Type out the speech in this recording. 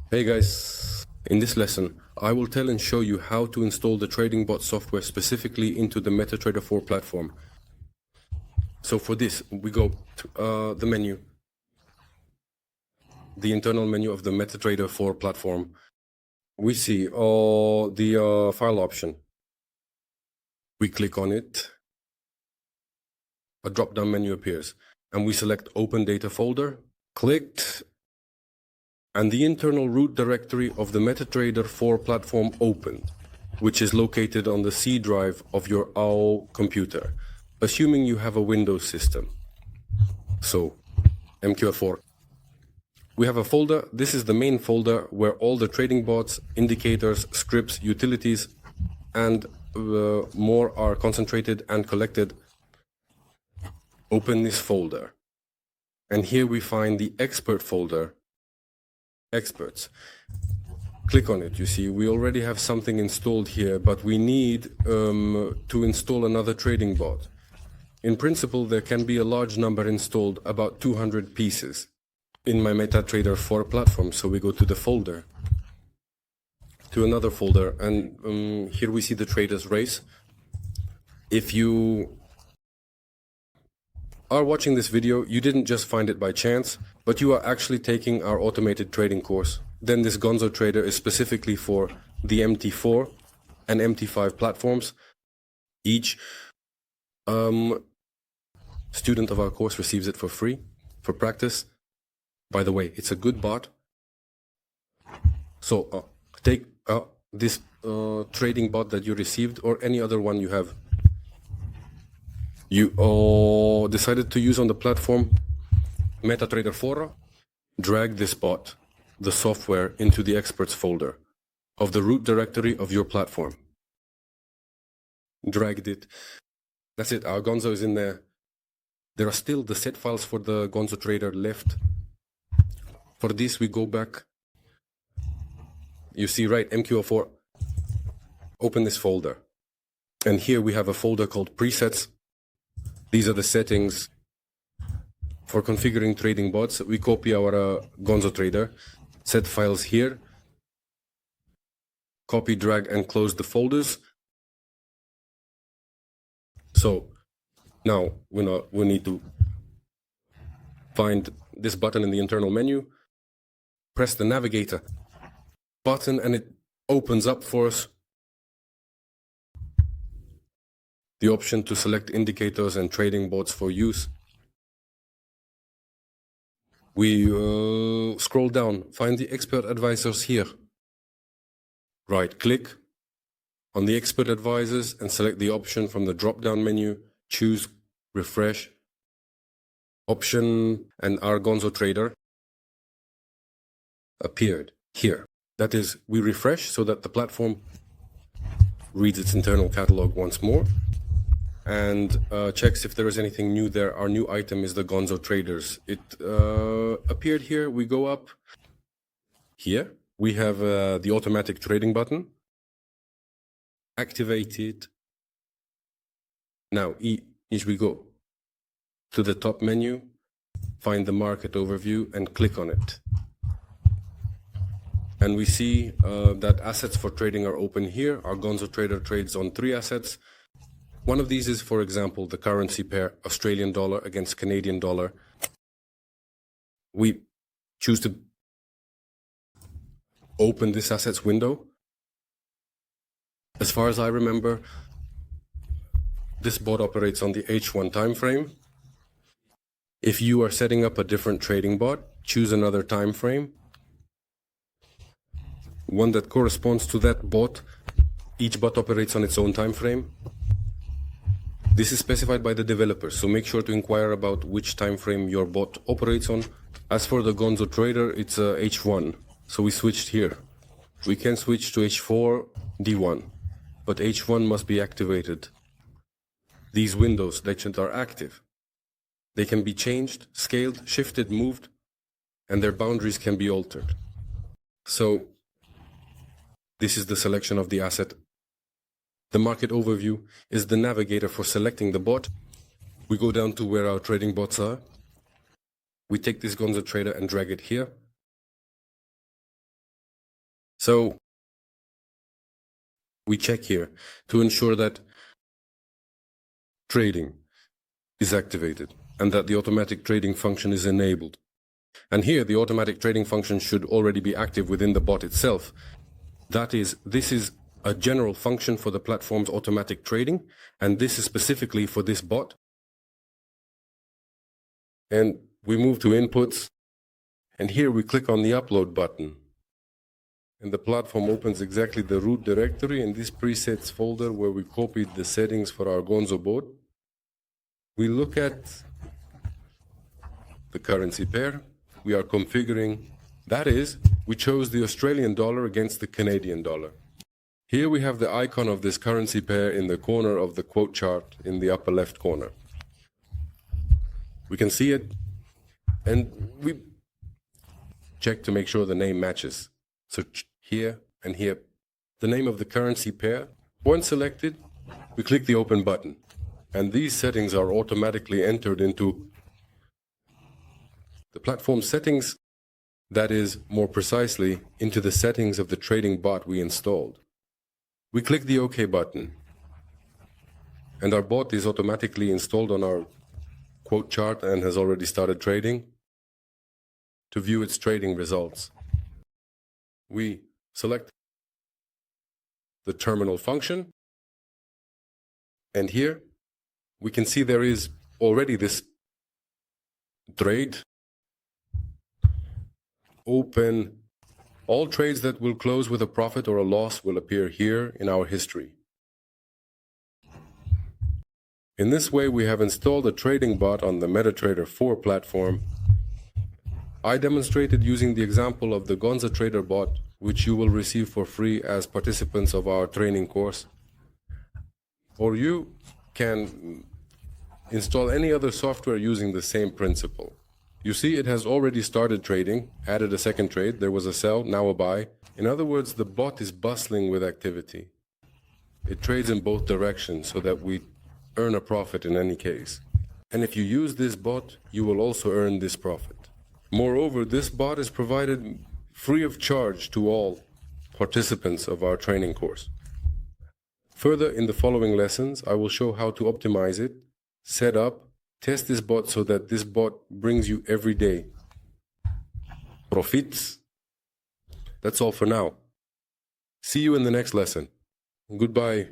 Hey guys, in this lesson, I will tell and show you how to install the TradingBot software specifically into the MetaTrader 4 platform. So for this, we go to the menu, the internal menu of the MetaTrader 4 platform. We see the file option. We click on it. A drop-down menu appears, and we select Open Data Folder. Clicked, and the internal root directory of the MetaTrader 4 platform opened, which is located on the C drive of your OWL computer, assuming you have a Windows system. So, MQF4. We have a folder. This is the main folder where all the trading bots, indicators, scripts, utilities, and more are concentrated and collected. Open this folder. And here we find the expert folder. Experts. Click on it. You see, we already have something installed here, but we need to install another trading bot. In principle, there can be a large number installed, about 200 pieces, in my MetaTrader 4 platform. So we go to the folder, to another folder, and here we see the Traders Race. If you are watching this video, you didn't just find it by chance, but you are actually taking our automated trading course. Then this Gonzo Trader is specifically for the MT4 and MT5 platforms. Each student of our course receives it for free, for practice. By the way, it's a good bot. So take this trading bot that you received, or any other one you have. You decided to use on the platform MetaTrader 4, drag this bot, the software, into the experts folder of the root directory of your platform. Dragged it. That's it, our Gonzo is in there. There are still the set files for the Gonzo Trader left. For this, we go back. You see, right, MQF4. Open this folder. And here we have a folder called presets. These are the settings for configuring trading bots. We copy our Gonzo Trader, set files here, copy, drag, and close the folders. So now we need to find this button in the internal menu, press the navigator button, and it opens up for us the option to select indicators and trading bots for use. We scroll down, find the expert advisors here. Right click on the expert advisors and select the option from the drop-down menu. Choose refresh option, and our Gonzo Trader appeared here. That is, we refresh so that the platform reads its internal catalog once more and checks if there is anything new there. Our new item is the Gonzo Traders. It appeared here. We go up here. We have the automatic trading button. Activate it. Now, each we go to the top menu, find the market overview, and click on it. And we see that assets for trading are open here. Our Gonzo Trader trades on 3 assets. One of these is, for example, the currency pair Australian dollar against Canadian dollar. We choose to open this assets window. As far as I remember, this bot operates on the H1 time frame. If you are setting up a different trading bot, choose another time frame, one that corresponds to that bot. Each bot operates on its own time frame. This is specified by the developer, so make sure to inquire about which time frame your bot operates on. As for the Gonzo Trader, it's H1, so we switched here. We can switch to H4, D1, but H1 must be activated. These windows that are active, they can be changed, scaled, shifted, moved, and their boundaries can be altered. So this is the selection of the asset. The market overview is the navigator for selecting the bot. We go down to where our trading bots are. We take this Gonzo Trader and drag it here. So we check here to ensure that trading is activated and that the automatic trading function is enabled. And here the automatic trading function should already be active within the bot itself. That is, this is a general function for the platform's automatic trading, and this is specifically for this bot. And we move to inputs, and here we click on the upload button. And the platform opens exactly the root directory in this presets folder where we copied the settings for our Gonzo bot. We look at the currency pair. We are configuring, that is, we chose the Australian dollar against the Canadian dollar. Here we have the icon of this currency pair in the corner of the quote chart in the upper left corner. We can see it, and we check to make sure the name matches. So here and here, the name of the currency pair. Once selected, we click the open button, and these settings are automatically entered into the platform settings, that is, more precisely, into the settings of the trading bot we installed. We click the OK button, and our bot is automatically installed on our quote chart and has already started trading. To view its trading results, we select the terminal function, and here we can see there is already this trade. Open. All trades that will close with a profit or a loss will appear here in our history. In this way, we have installed a trading bot on the MetaTrader 4 platform. I demonstrated using the example of the Gonzo Trader bot, which you will receive for free as participants of our training course. Or you can install any other software using the same principle. You see, it has already started trading, added a second trade, there was a sell, now a buy. In other words, the bot is bustling with activity. It trades in both directions so that we earn a profit in any case. And if you use this bot, you will also earn this profit. Moreover, this bot is provided free of charge to all participants of our training course. Further, in the following lessons, I will show how to optimize it, set up, test this bot so that this bot brings you every day profits. That's all for now. See you in the next lesson. Goodbye.